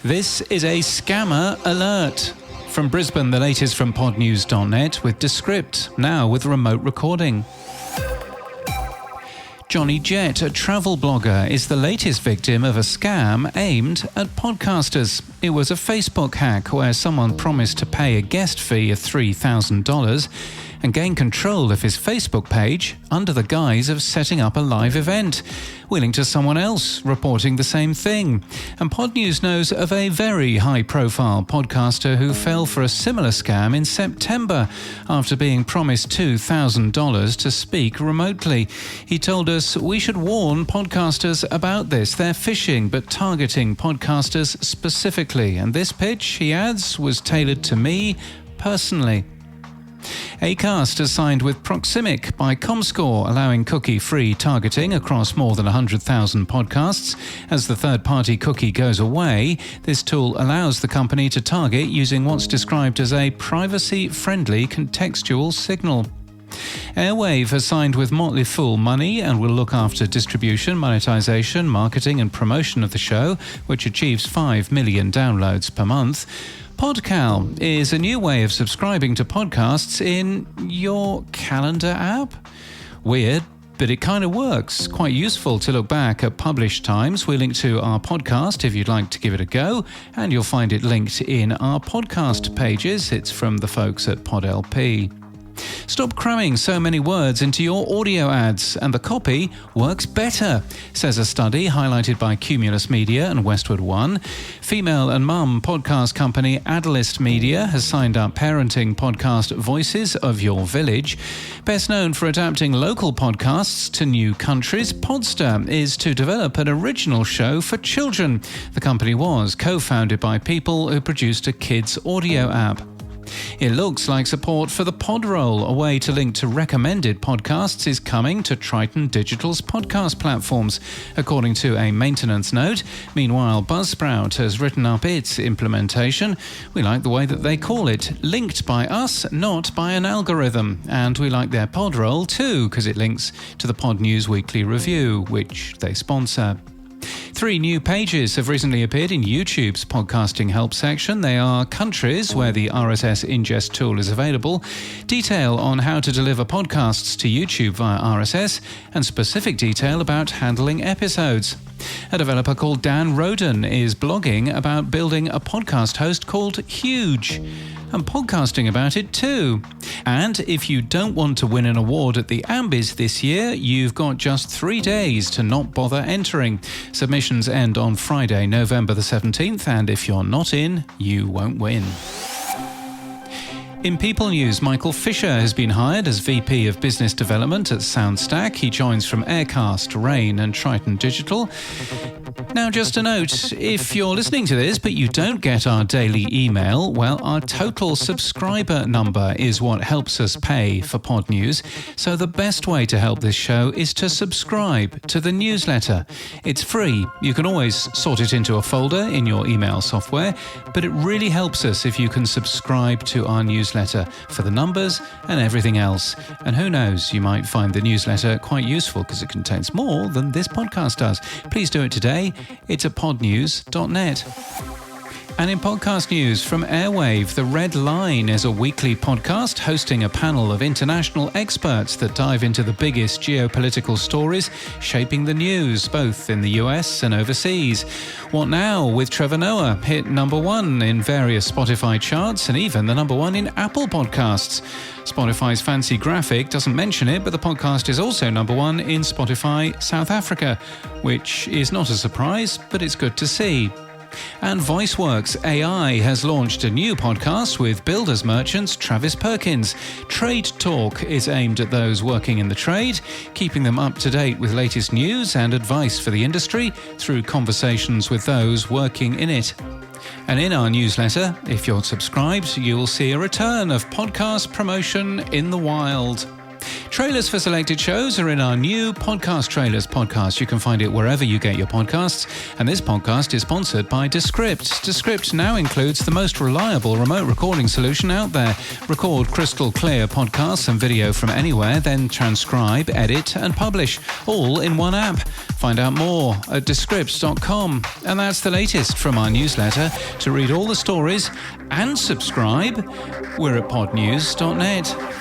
This is a scammer alert. From Brisbane, the latest from podnews.net with Descript, now with remote recording. Johnny Jett, a travel blogger, is the latest victim of a scam aimed at podcasters. It was a Facebook hack where someone promised to pay a guest fee of $3,000 and gain control of his Facebook page under the guise of setting up a live event. We link to someone else reporting the same thing. And Pod News knows of a very high-profile podcaster who fell for a similar scam in September after being promised $2,000 to speak remotely. He told us we should warn podcasters about this. They're phishing, but targeting podcasters specifically. And this pitch, he adds, was tailored to me personally. Acast has signed with Proximic by Comscore, allowing cookie-free targeting across more than 100,000 podcasts. As the third-party cookie goes away, this tool allows the company to target using what's described as a privacy-friendly contextual signal. Airwave has signed with Motley Fool Money and will look after distribution, monetization, marketing and promotion of the show, which achieves 5 million downloads per month. Podcal is a new way of subscribing to podcasts in your calendar app. Weird, but it kind of works. Quite useful to look back at published times. We link to our podcast if you'd like to give it a go, and you'll find it linked in our podcast pages. It's from the folks at PodLP. Stop cramming so many words into your audio ads, and the copy works better, says a study highlighted by Cumulus Media and Westward One. Female and mum podcast company Adalist Media has signed up parenting podcast Voices of Your Village. Best known for adapting local podcasts to new countries, Podster is to develop an original show for children. The company was co-founded by people who produced a kids' audio app. It looks like support for the Podroll, a way to link to recommended podcasts, is coming to Triton Digital's podcast platforms, according to a maintenance note. Meanwhile, Buzzsprout has written up its implementation. We like the way that they call it, linked by us, not by an algorithm. And we like their Podroll too, because it links to the Pod News Weekly Review, which they sponsor. 3 new pages have recently appeared in YouTube's podcasting help section. They are countries where the RSS ingest tool is available, detail on how to deliver podcasts to YouTube via RSS, and specific detail about handling episodes. A developer called Dan Roden is blogging about building a podcast host called Huge, and podcasting about it too. And if you don't want to win an award at the Ambies this year, you've got just 3 days to not bother entering. Submissions end on Friday, November the 17th, and if you're not in, you won't win. In People News, Michael Fisher has been hired as VP of Business Development at Soundstack. He joins from Aircast, Rain and Triton Digital. Now, just a note, if you're listening to this but you don't get our daily email, well, our total subscriber number is what helps us pay for Pod News. So the best way to help this show is to subscribe to the newsletter. It's free. You can always sort it into a folder in your email software, but it really helps us if you can subscribe to our newsletter for the numbers and everything else. And who knows, you might find the newsletter quite useful because it contains more than this podcast does. Please do it today. It's at podnews.net. And in podcast news from Airwave, The Red Line is a weekly podcast hosting a panel of international experts that dive into the biggest geopolitical stories shaping the news, both in the US and overseas. What Now with Trevor Noah hit number 1 in various Spotify charts and even the number 1 in Apple Podcasts. Spotify's fancy graphic doesn't mention it, but the podcast is also number 1 in Spotify South Africa, which is not a surprise, but it's good to see. And VoiceWorks AI has launched a new podcast with builders merchants Travis Perkins. Trade Talk is aimed at those working in the trade, keeping them up to date with latest news and advice for the industry through conversations with those working in it. And in our newsletter, if you're subscribed, you'll see a return of podcast promotion in the wild. Trailers for selected shows are in our new Podcast Trailers podcast. You can find it wherever you get your podcasts. And this podcast is sponsored by Descript. Descript now includes the most reliable remote recording solution out there. Record crystal clear podcasts and video from anywhere, then transcribe, edit, and publish, all in one app. Find out more at Descript.com. And that's the latest from our newsletter. To read all the stories and subscribe, we're at podnews.net.